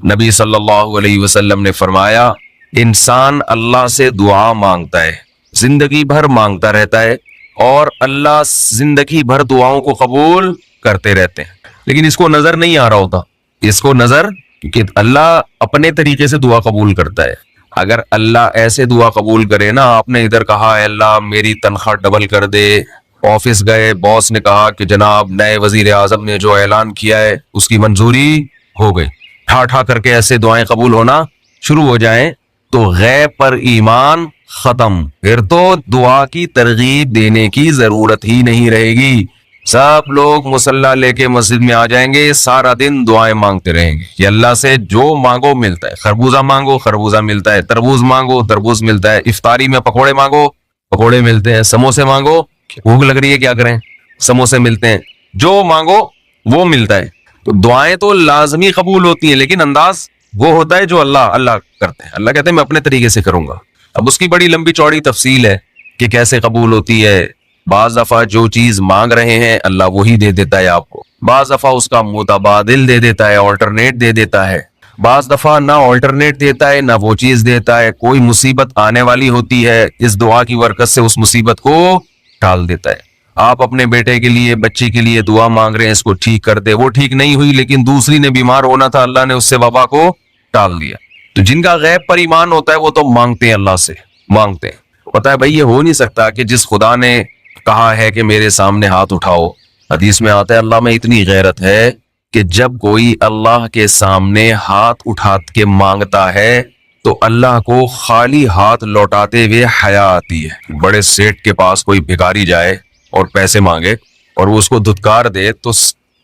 نبی صلی اللہ علیہ وسلم نے فرمایا انسان اللہ سے دعا مانگتا ہے، زندگی بھر مانگتا رہتا ہے، اور اللہ زندگی بھر دعاؤں کو قبول کرتے رہتے ہیں، لیکن اس کو نظر نہیں آ رہا ہوتا، اس کو نظر کہ اللہ اپنے طریقے سے دعا قبول کرتا ہے۔ اگر اللہ ایسے دعا قبول کرے نا، آپ نے ادھر کہا اے اللہ میری تنخواہ ڈبل کر دے، آفس گئے باس نے کہا کہ جناب نئے وزیر اعظم نے جو اعلان کیا ہے اس کی منظوری ہو گئی، ٹھا ٹھا کر کے ایسے دعائیں قبول ہونا شروع ہو جائیں تو غیب پر ایمان ختم، پھر تو دعا کی ترغیب دینے کی ضرورت ہی نہیں رہے گی۔ سب لوگ مصلی لے کے مسجد میں آ جائیں گے، سارا دن دعائیں مانگتے رہیں گے، یہ اللہ سے جو مانگو ملتا ہے، خربوزہ مانگو خربوزہ ملتا ہے، تربوز مانگو تربوز ملتا ہے، افطاری میں پکوڑے مانگو پکوڑے ملتے ہیں، سموسے مانگو بھوک لگ رہی ہے کیا کریں سموسے ملتے ہیں، جو مانگو وہ ملتا ہے۔ تو دعائیں تو لازمی قبول ہوتی ہیں، لیکن انداز وہ ہوتا ہے جو اللہ کرتے ہیں۔ اللہ کہتے ہیں میں اپنے طریقے سے کروں گا۔ اب اس کی بڑی لمبی چوڑی تفصیل ہے کہ کیسے قبول ہوتی ہے۔ بعض دفعہ جو چیز مانگ رہے ہیں اللہ وہی دے دیتا ہے آپ کو، بعض دفعہ اس کا متبادل دے دیتا ہے، آلٹرنیٹ دے دیتا ہے، بعض دفعہ نہ آلٹرنیٹ دیتا ہے نہ وہ چیز دیتا ہے، کوئی مصیبت آنے والی ہوتی ہے، اس دعا کی برکت سے اس مصیبت کو ٹال دیتا ہے۔ آپ اپنے بیٹے کے لیے بچی کے لیے دعا مانگ رہے ہیں اس کو ٹھیک کر دے، وہ ٹھیک نہیں ہوئی لیکن دوسری نے بیمار ہونا تھا، اللہ نے اس سے وبا کو ٹال دیا۔ تو جن کا غیب پر ایمان ہوتا ہے وہ تو مانگتے ہیں، اللہ سے مانگتے ہیں۔ پتہ ہے بھائی یہ ہو نہیں سکتا کہ جس خدا نے کہا ہے کہ میرے سامنے ہاتھ اٹھاؤ، حدیث میں آتا ہے اللہ میں اتنی غیرت ہے کہ جب کوئی اللہ کے سامنے ہاتھ اٹھا کے مانگتا ہے تو اللہ کو خالی ہاتھ لوٹاتے ہوئے حیا آتی ہے۔ بڑے سیٹ کے پاس کوئی بھکاری جائے اور پیسے مانگے اور وہ اس کو دھتکار دے تو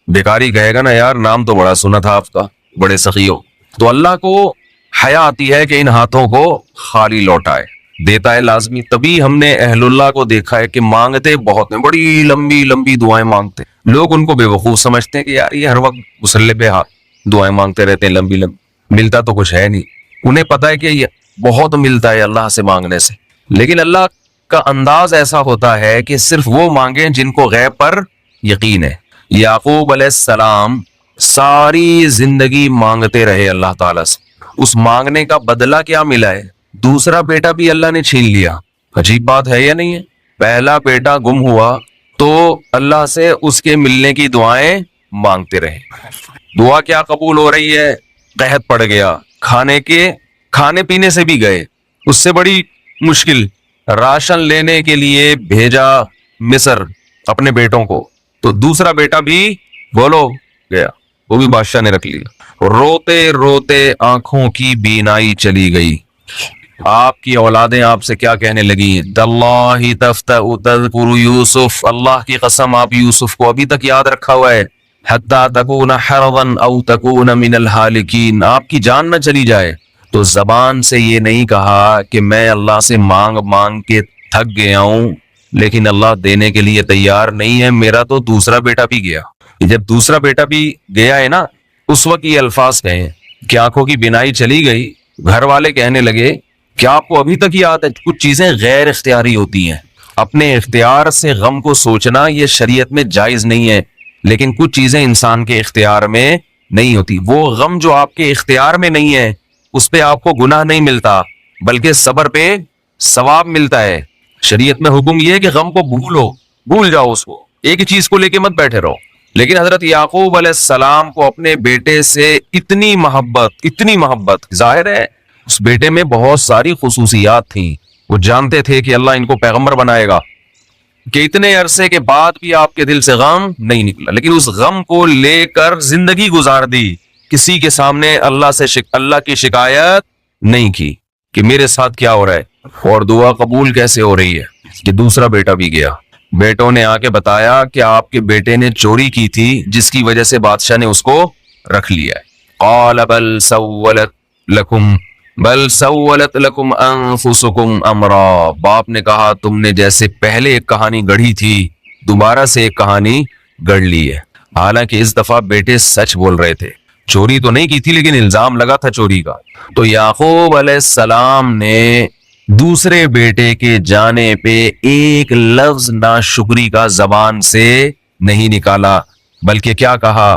بھکاری کہے گا نا یار نام تو بڑا سنا تھا آپ کا، بڑے سخی ہو۔ تو اللہ کو حیا آتی ہے کہ ان ہاتھوں کو خالی لوٹائے، دیتا ہے لازمی۔ تبھی ہم نے اہل اللہ کو دیکھا ہے کہ مانگتے بہت ہیں، بڑی لمبی لمبی دعائیں مانگتے ہیں۔ لوگ ان کو بے وقوف سمجھتے ہیں کہ یار یہ ہر وقت مصلی پہ ہاتھ دعائیں مانگتے رہتے ہیں لمبی لمبی، ملتا تو کچھ ہے نہیں۔ انہیں پتہ ہے کہ یہ بہت ملتا ہے اللہ سے مانگنے سے، لیکن اللہ کا انداز ایسا ہوتا ہے کہ صرف وہ مانگیں جن کو غیب پر یقین ہے۔ یعقوب علیہ السلام ساری زندگی مانگتے رہے اللہ تعالیٰ سے، اس مانگنے کا بدلہ کیا ملا ہے؟ دوسرا بیٹا بھی اللہ نے چھین لیا۔ عجیب بات ہے یا نہیں ہے؟ پہلا بیٹا گم ہوا تو اللہ سے اس کے ملنے کی دعائیں مانگتے رہے، دعا کیا قبول ہو رہی ہے؟ قحط پڑ گیا، کھانے پینے سے بھی گئے، اس سے بڑی مشکل راشن لینے کے لیے بھیجا مصر اپنے بیٹوں کو، تو دوسرا بیٹا بھی بولو گیا، وہ بھی بادشاہ نے رکھ لیا۔ روتے روتے آنکھوں کی بینائی چلی گئی۔ آپ کی اولادیں آپ سے کیا کہنے لگی؟ تاللہ تفتأ تذکر یوسف، اللہ کی قسم آپ یوسف کو ابھی تک یاد رکھا ہوا ہے، حتی تکون حرضا او تکون من الہالکین، آپ کی جان نہ چلی جائے۔ تو زبان سے یہ نہیں کہا کہ میں اللہ سے مانگ مانگ کے تھک گیا ہوں لیکن اللہ دینے کے لیے تیار نہیں ہے، میرا تو دوسرا بیٹا بھی گیا۔ جب دوسرا بیٹا بھی گیا ہے نا، اس وقت یہ الفاظ کہیں کہ آنکھوں کی بینائی چلی گئی۔ گھر والے کہنے لگے کیا آپ کو ابھی تک یاد ہے؟ کچھ چیزیں غیر اختیاری ہوتی ہیں، اپنے اختیار سے غم کو سوچنا یہ شریعت میں جائز نہیں ہے، لیکن کچھ چیزیں انسان کے اختیار میں نہیں ہوتی۔ وہ غم جو آپ کے اختیار میں نہیں ہے اس پہ آپ کو گناہ نہیں ملتا بلکہ صبر پہ ثواب ملتا ہے۔ شریعت میں حکم یہ ہے کہ غم کو بھول جاؤ، اس کو ایک ہی چیز کو لے کے مت بیٹھے رہو۔ لیکن حضرت یعقوب علیہ السلام کو اپنے بیٹے سے اتنی محبت، ظاہر ہے اس بیٹے میں بہت ساری خصوصیات تھیں، وہ جانتے تھے کہ اللہ ان کو پیغمبر بنائے گا، کہ اتنے عرصے کے بعد بھی آپ کے دل سے غم نہیں نکلا، لیکن اس غم کو لے کر زندگی گزار دی، کسی کے سامنے اللہ کی شکایت نہیں کی کہ میرے ساتھ کیا ہو رہا ہے اور دعا قبول کیسے ہو رہی ہے۔ کہ دوسرا بیٹا بھی گیا، بیٹوں نے آ کے بتایا کہ آپ کے بیٹے نے چوری کی تھی جس کی وجہ سے بادشاہ نے اس کو رکھ لیا ہے۔ قال بل سولت لکم انفسکم امرا، باپ نے کہا تم نے جیسے پہلے ایک کہانی گڑھی تھی دوبارہ سے ایک کہانی گڑھ لی ہے۔ حالانکہ اس دفعہ بیٹے سچ بول رہے تھے، چوری تو نہیں کی تھی لیکن الزام لگا تھا چوری کا۔ تو یعقوب علیہ السلام نے دوسرے بیٹے کے جانے پہ ایک لفظ ناشکری کا زبان سے نہیں نکالا، بلکہ کیا کہا؟